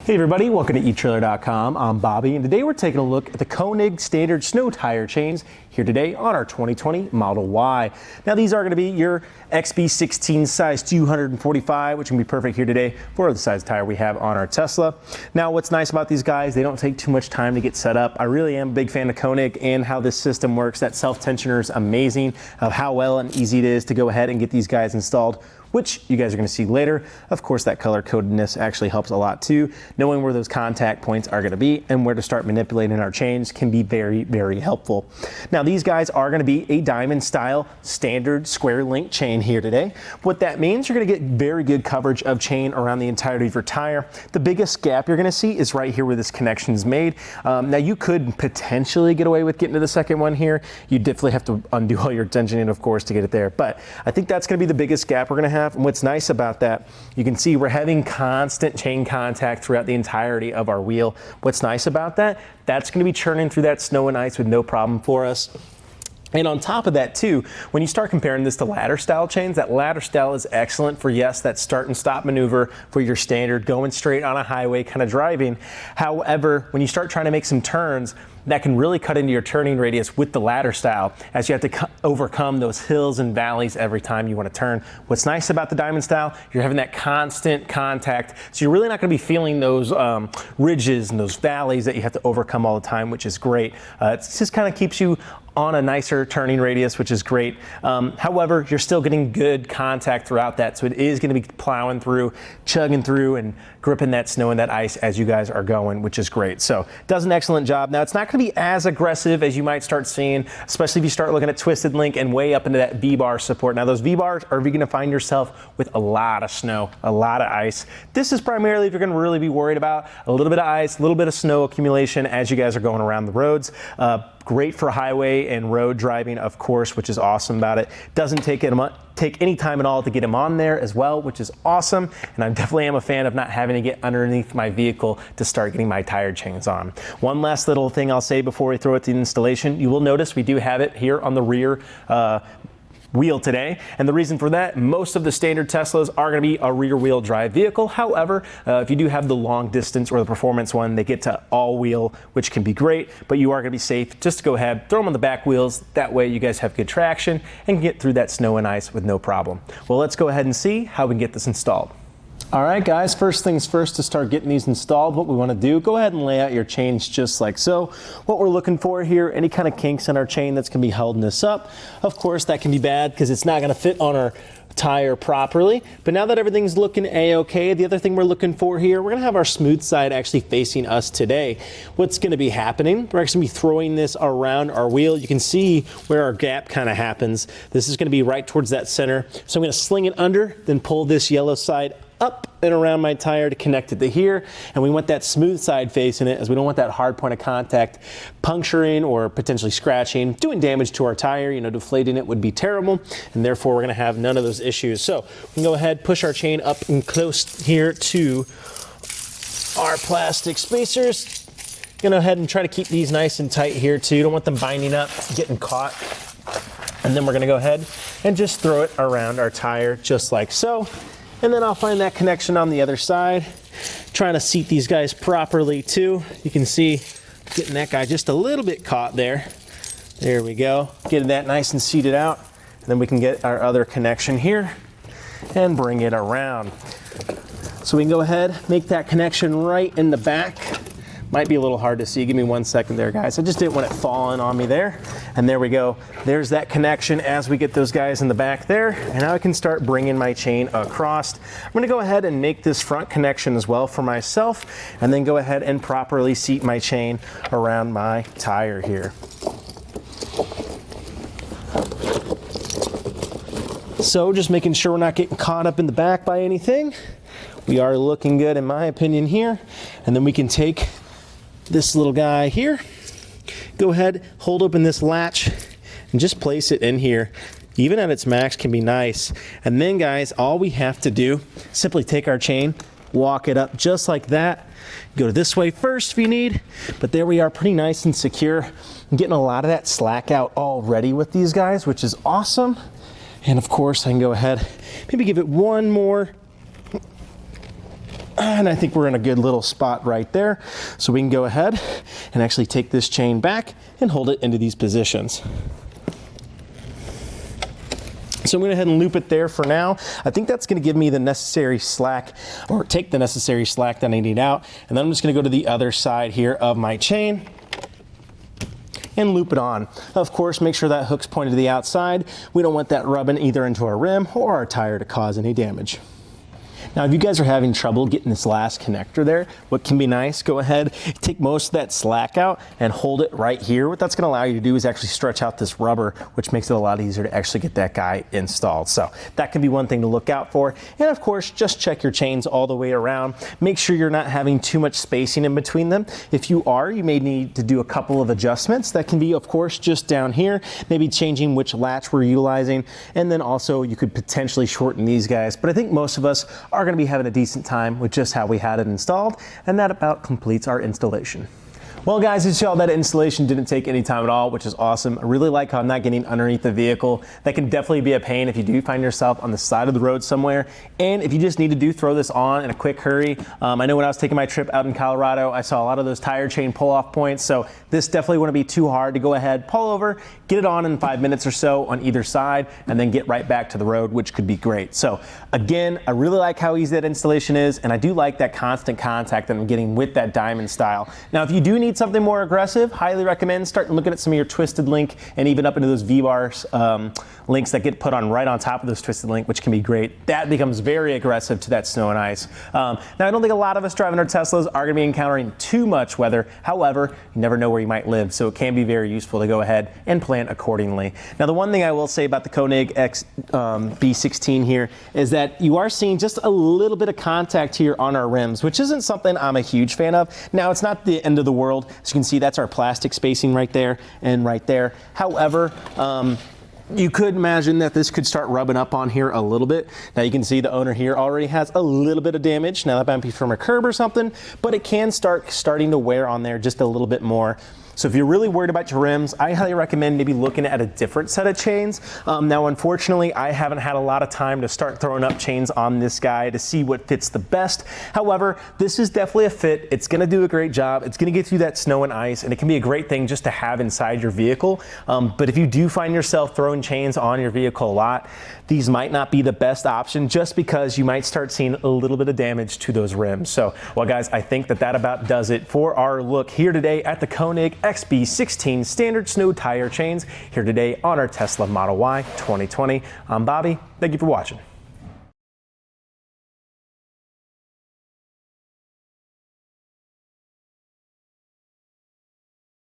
Hey everybody, welcome to etrailer.com. I'm Bobby, and today we're taking a look at the Konig standard snow tire chains here today on our 2020 Model Y. Now these are going to be your XB16 size 245, which can be perfect here today for the size tire we have on our Tesla. Now what's nice about these guys, they don't take too much time to get set up. I really am a big fan of Konig and how this system works. That self-tensioner is amazing of how well and easy it is to go ahead and get these guys installed, which you guys are going to see later. Of course, that color codedness actually helps a lot too. Knowing where those contact points are going to be and where to start manipulating our chains can be very, very helpful. Now, these guys are going to be a diamond style standard square link chain here today. What that means, you're going to get very good coverage of chain around the entirety of your tire. The biggest gap you're going to see is right here where this connection is made. Now, you could potentially get away with getting to the second one here. You definitely have to undo all your tensioning, of course, to get it there. But I think that's going to be the biggest gap we're going to have. And what's nice about that, you can see we're having constant chain contact throughout the entirety of our wheel. What's nice about that, that's going to be churning through that snow and ice with no problem for us. And on top of that too, when you start comparing this to ladder style chains, that ladder style is excellent for, yes, that start and stop maneuver for your standard going straight on a highway kind of driving. However, when you start trying to make some turns, that can really cut into your turning radius with the ladder style, as you have to overcome those hills and valleys every time you want to turn. What's nice about the diamond style, you're having that constant contact, so you're really not going to be feeling those ridges and those valleys that you have to overcome all the time, which is great. It just kind of keeps you on a nicer turning radius, which is great. However, you're still getting good contact throughout that, so it is going to be plowing through, chugging through, and gripping that snow and that ice as you guys are going, which is great. So it does an excellent job. Now, it's not going to be as aggressive as you might start seeing, especially if you start looking at Twisted Link and way up into that V-bar support. Now, those V-bars are going to find yourself with a lot of snow, a lot of ice. This is primarily if you're going to really be worried about a little bit of ice, a little bit of snow accumulation as you guys are going around the roads. Great for highway and road driving, of course, which is awesome about it. Doesn't take any time at all to get them on there as well, which is awesome. And I definitely am a fan of not having to get underneath my vehicle to start getting my tire chains on. One last little thing I'll say before we throw it to the installation. You will notice we do have it here on the rear wheel today, and the reason for that, most of the standard Teslas are going to be a rear wheel drive vehicle. However, if you do have the long distance or the performance one, they get to all wheel, which can be great, but you are going to be safe just to go ahead, throw them on the back wheels. That way you guys have good traction and get through that snow and ice with no problem. Well, let's go ahead and see how we can get this installed. All right, guys, first things first, to start getting these installed, what we want to do, go ahead and lay out your chains just like so. What we're looking for here, any kind of kinks in our chain that's going to be holding this up. Of course, that can be bad because it's not going to fit on our tire properly. But now that everything's looking a-okay, the other thing we're looking for here, we're going to have our smooth side actually facing us today. What's going to be happening, we're actually going to be throwing this around our wheel. You can see where our gap kind of happens. This is going to be right towards that center. So I'm going to sling it under, then pull this yellow side up and around my tire to connect it to here, and we want that smooth side facing it, as we don't want that hard point of contact puncturing or potentially scratching, doing damage to our tire. You know, deflating it would be terrible, and therefore we're going to have none of those issues. So we can go ahead, push our chain up and close here to our plastic spacers. Go ahead and try to keep these nice and tight here too. You don't want them binding up, getting caught. And then we're going to go ahead and just throw it around our tire just like so. And then I'll find that connection on the other side, trying to seat these guys properly too. You can see getting that guy just a little bit caught there. There we go. Getting that nice and seated out. And then we can get our other connection here and bring it around. So we can go ahead, make that connection right in the back. Might be a little hard to see. Give me 1 second there, guys. I just didn't want it falling on me there. And there we go. There's that connection as we get those guys in the back there. And now I can start bringing my chain across. I'm going to go ahead and make this front connection as well for myself, and then go ahead and properly seat my chain around my tire here. So just making sure we're not getting caught up in the back by anything. We are looking good in my opinion here. And then we can take this little guy here, go ahead, hold open this latch, and just place it in here. Even at its max can be nice. And then, guys, all we have to do, simply take our chain, walk it up just like that. Go this way first if you need, but there we are, pretty nice and secure. I'm getting a lot of that slack out already with these guys, which is awesome. And of course, I can go ahead, maybe give it one more And I think we're in a good little spot right there. So we can go ahead and actually take this chain back and hold it into these positions. So I'm going to go ahead and loop it there for now. I think that's going to give me the necessary slack, or take the necessary slack that I need out. And then I'm just going to go to the other side here of my chain and loop it on. Of course, make sure that hook's pointed to the outside. We don't want that rubbing either into our rim or our tire to cause any damage. Now, if you guys are having trouble getting this last connector there, what can be nice, go ahead, take most of that slack out and hold it right here. What that's going to allow you to do is actually stretch out this rubber, which makes it a lot easier to actually get that guy installed. So that can be one thing to look out for. And of course, just check your chains all the way around. Make sure you're not having too much spacing in between them. If you are, you may need to do a couple of adjustments. That can be, of course, just down here, maybe changing which latch we're utilizing. And then also you could potentially shorten these guys. But I think most of us are going to be having a decent time with just how we had it installed, and that about completes our installation. Well guys, as you saw, that installation didn't take any time at all, which is awesome. I really like how I'm not getting underneath the vehicle. That can definitely be a pain if you do find yourself on the side of the road somewhere. And if you just need to throw this on in a quick hurry. I know when I was taking my trip out in Colorado, I saw a lot of those tire chain pull-off points. So this definitely wouldn't be too hard to go ahead, pull over, get it on in 5 minutes or so on either side, and then get right back to the road, which could be great. So again, I really like how easy that installation is, and I do like that constant contact that I'm getting with that diamond style. Now, if you do need something more aggressive, highly recommend starting looking at some of your twisted link and even up into those V-bars links that get put on right on top of those twisted link, which can be great. That becomes very aggressive to that snow and ice. Now, I don't think a lot of us driving our Teslas are going to be encountering too much weather. However, you never know where you might live, so it can be very useful to go ahead and plan accordingly. Now, the one thing I will say about the Konig B16 here is that you are seeing just a little bit of contact here on our rims, which isn't something I'm a huge fan of. Now, it's not the end of the world. As you can see, that's our plastic spacing right there and right there. However, you could imagine that this could start rubbing up on here a little bit. Now you can see the owner here already has a little bit of damage. Now that might be from a curb or something, but it can starting to wear on there just a little bit more. So if you're really worried about your rims, I highly recommend maybe looking at a different set of chains. Now, unfortunately, I haven't had a lot of time to start throwing up chains on this guy to see what fits the best. However, this is definitely a fit. It's gonna do a great job. It's gonna get through that snow and ice, and it can be a great thing just to have inside your vehicle. But if you do find yourself throwing chains on your vehicle a lot, these might not be the best option just because you might start seeing a little bit of damage to those rims. So, well guys, I think that about does it for our look here today at the Konig XB16 standard snow tire chains here today on our Tesla Model Y 2020. I'm Bobby. Thank you for watching.